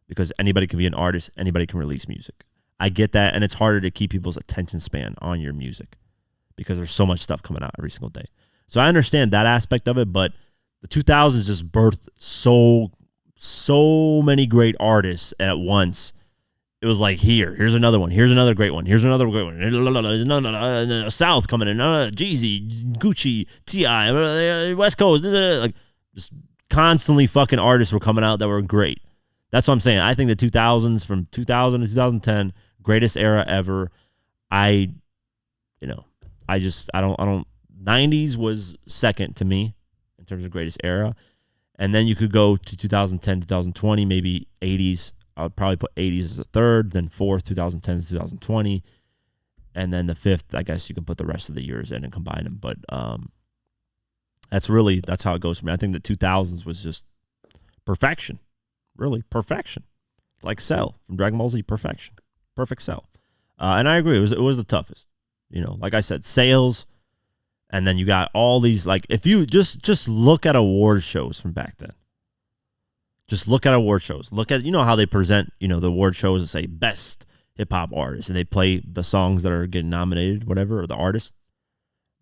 because anybody can be an artist, anybody can release music. I get that, and it's harder to keep people's attention span on your music because there's so much stuff coming out every single day. So I understand that aspect of it, but the 2000s just birthed so many great artists at once. It was like, here's another one. Here's another great one. Here's another great one. South coming in. Jeezy, Gucci, T.I., West Coast. Like, just constantly fucking artists were coming out that were great. That's what I'm saying. I think the 2000s, from 2000 to 2010, greatest era ever. I don't 90s was second to me in terms of greatest era. And then you could go to 2010, 2020, maybe 80s. I would probably put 80s as a third, then fourth, 2010 to 2020. And then the fifth, I guess you can put the rest of the years in and combine them. But that's how it goes for me. I think the 2000s was just perfection. Really, perfection. Like Cell from Dragon Ball Z, perfection. Perfect Cell. And I agree, it was the toughest. Like I said, sales, and then you got all these, like, if you just look at award shows from back then. Just look at award shows. Look at, how they present, the award shows and say best hip-hop artist, and they play the songs that are getting nominated, whatever, or the artist.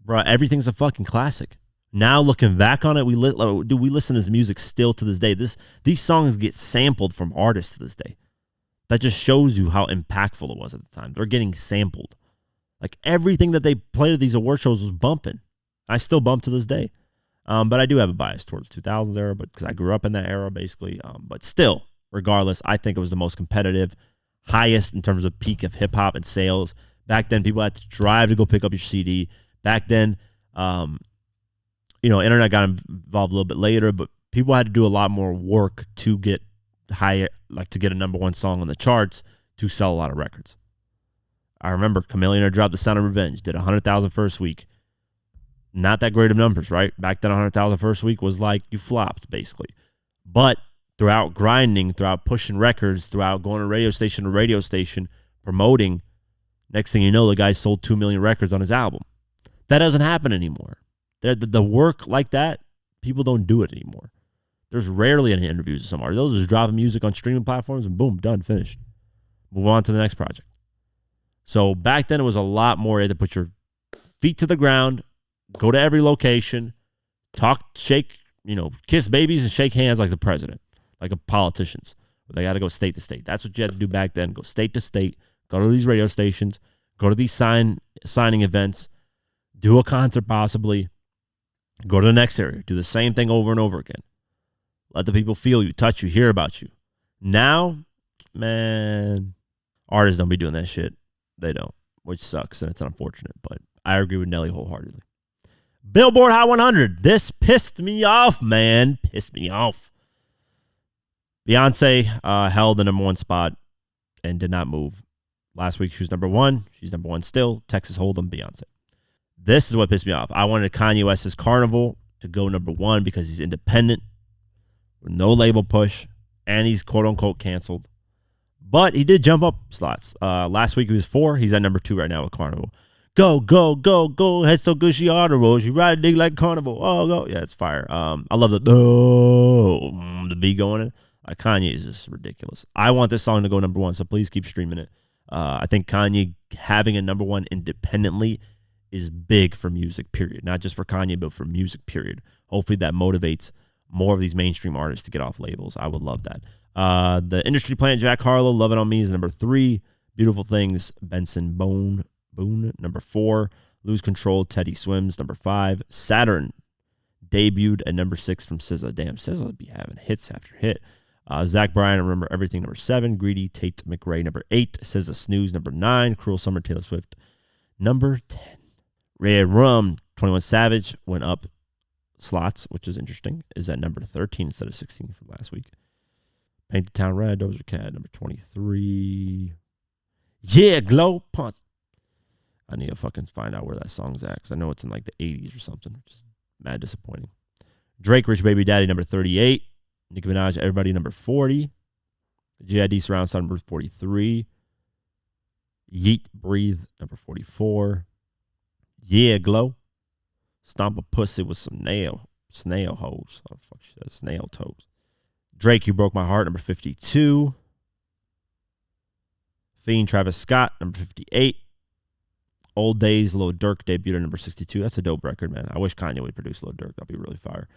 Bro, everything's a fucking classic. Now looking back on it, we listen to this music still to this day. These songs get sampled from artists to this day. That just shows you how impactful it was at the time. They're getting sampled. Like, everything that they played at these award shows was bumping. I still bump to this day. But I do have a bias towards the 2000s era, but because I grew up in that era, basically. But still, regardless, I think it was the most competitive, highest in terms of peak of hip-hop and sales. Back then, people had to drive to go pick up your CD. Back then, internet got involved a little bit later, but people had to do a lot more work to get higher, like to get a number one song on the charts to sell a lot of records. I remember Chameleon dropped The Sound of Revenge, did 100,000 first week. Not that great of numbers, right? Back then, 100,000 first week was like you flopped, basically. But throughout grinding, throughout pushing records, throughout going to radio station, promoting, next thing you know, the guy sold 2 million records on his album. That doesn't happen anymore. The work like that, people don't do it anymore. There's rarely any interviews with some artists. They'll just drop music on streaming platforms and boom, done, finished. Move on to the next project. So back then it was a lot more. You had to put your feet to the ground, go to every location, talk, shake, kiss babies and shake hands like the president, like politicians. They got to go state to state. That's what you had to do back then. Go state to state, go to these radio stations, go to these signing events, do a concert possibly, go to the next area, do the same thing over and over again. Let the people feel you, touch you, hear about you. Now, man, artists don't be doing that shit. They don't, which sucks, and it's unfortunate, but I agree with Nelly wholeheartedly. Billboard Hot 100. This pissed me off, man. Pissed me off. Beyonce held the number one spot and did not move. Last week, she was number one. She's number one still. Texas Hold'em, Beyonce. This is what pissed me off. I wanted Kanye West's Carnival to go number one because he's independent, with no label push, and he's quote-unquote canceled. But he did jump up slots. Last week he was 4. He's at number 2 right now with Carnival. Go, go, go, go. Head so good she on the road. She ride a dig like Carnival. Oh, go. Yeah, it's fire. I love the beat going in. Kanye is just ridiculous. I want this song to go number 1, so please keep streaming it. I think Kanye having a number 1 independently is big for music, period. Not just for Kanye, but for music, period. Hopefully that motivates more of these mainstream artists to get off labels. I would love that. The industry plant, Jack Harlow, Love It On Me is number 3. Beautiful Things, Benson Boone, number 4. Lose Control, Teddy Swims, number 5. Saturn debuted at number 6 from SZA. Damn, SZA would be having hits after hit. Zach Bryan, Remember Everything, number 7. Greedy, Tate McRae, number 8. SZA Snooze, number 9. Cruel Summer, Taylor Swift, number 10. Red Rum, 21 Savage, went up slots, which is interesting, is at number 13 instead of 16 from last week. Paint the Town Red, Doja Cat, number 23. Yeah, Glow Punch. I need to fucking find out where that song's at, because I know it's in like the 80s or something, which is mad disappointing. Drake, Rich Baby Daddy, number 38. Nicki Minaj, Everybody, number 40. G.I.D. Surround Sound, number 43. Yeet, Breathe, number 44. Yeah, Glow. Stomp a Pussy with some snail hoes. Oh, fuck, she says snail toes. Drake, You Broke My Heart, number 52. Fiend, Travis Scott, number 58. Old Days, Lil Durk debuted at number 62. That's a dope record, man. I wish Kanye would produce Lil Durk. That'd be really fire.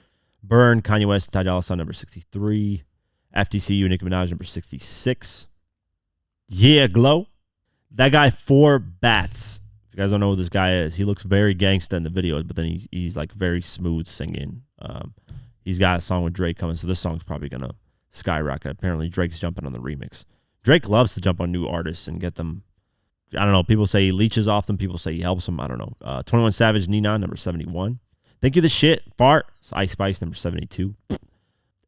Burn, Kanye West, Ty Dolla $ign, number 63. FTCU, Nicki Minaj, number 66. Yeah, Glow. That guy, 4 Bats. If you guys don't know who this guy is, he looks very gangsta in the videos, but then he's like very smooth singing. He's got a song with Drake coming, so this song's probably gonna skyrocket. Apparently, Drake's jumping on the remix. Drake loves to jump on new artists and get them. I don't know. People say he leeches off them. People say he helps them. I don't know. 21 Savage, Nina, number 71. Think You're the Shit, Fart, Ice Spice, number 72.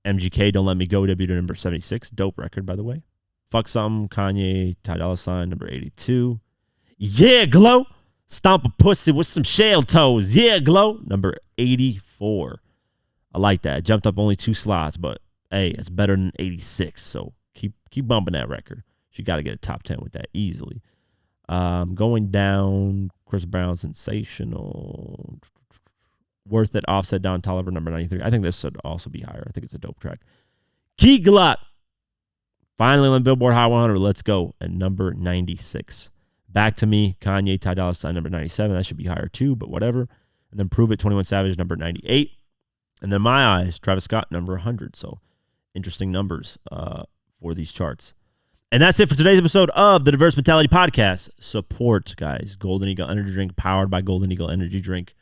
MGK, Don't Let Me Go, debuted number 76. Dope record, by the way. Fuck Something, Kanye, Ty Dolla $ign, number 82. Yeah, Glow, Stomp a Pussy with Some Shell Toes. Yeah, Glow, number 84. I like that. Jumped up only 2 slots, but hey, it's better than 86. So keep bumping that record. She got to get a top 10 with that easily. Going down, Chris Brown, Sensational. Worth It, Offset, Don Toliver, number 93. I think this should also be higher. I think it's a dope track. Key Glock, finally on Billboard Hot 100. Let's go. At number 96. Back to Me, Kanye, Ty Dolla $ign, number 97. That should be higher too, but whatever. And then Prove It, 21 Savage, number 98. And then My Eyes, Travis Scott, number 100. So interesting numbers for these charts. And that's it for today's episode of the Diverse Mentality Podcast. Support, guys. Golden Eagle Energy Drink, powered by Golden Eagle Energy Drink.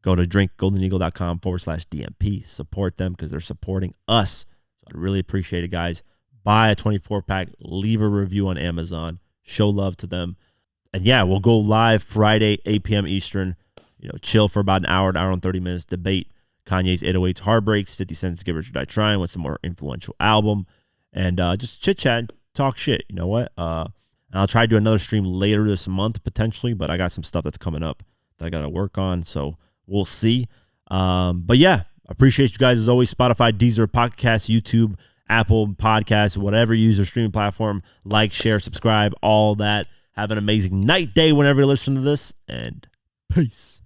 Go to drinkgoldeneagle.com/DMP. Support them because they're supporting us. So I really appreciate it, guys. Buy a 24-pack. Leave a review on Amazon. Show love to them. And yeah, we'll go live Friday, 8 p.m. Eastern. Chill for about an hour and 30 minutes. Debate Kanye's 808s Heartbreaks, 50 Cent's Give Rich or Die Trying with some more influential album. And just chit-chat, talk shit. You know what? And I'll try to do another stream later this month, potentially. But I got some stuff that's coming up that I got to work on. So we'll see. But yeah, appreciate you guys as always. Spotify, Deezer, Pocket Cast, YouTube, Apple Podcasts, whatever you use your streaming platform. Like, share, subscribe, all that. Have an amazing night, day, whenever you listen to this. And peace.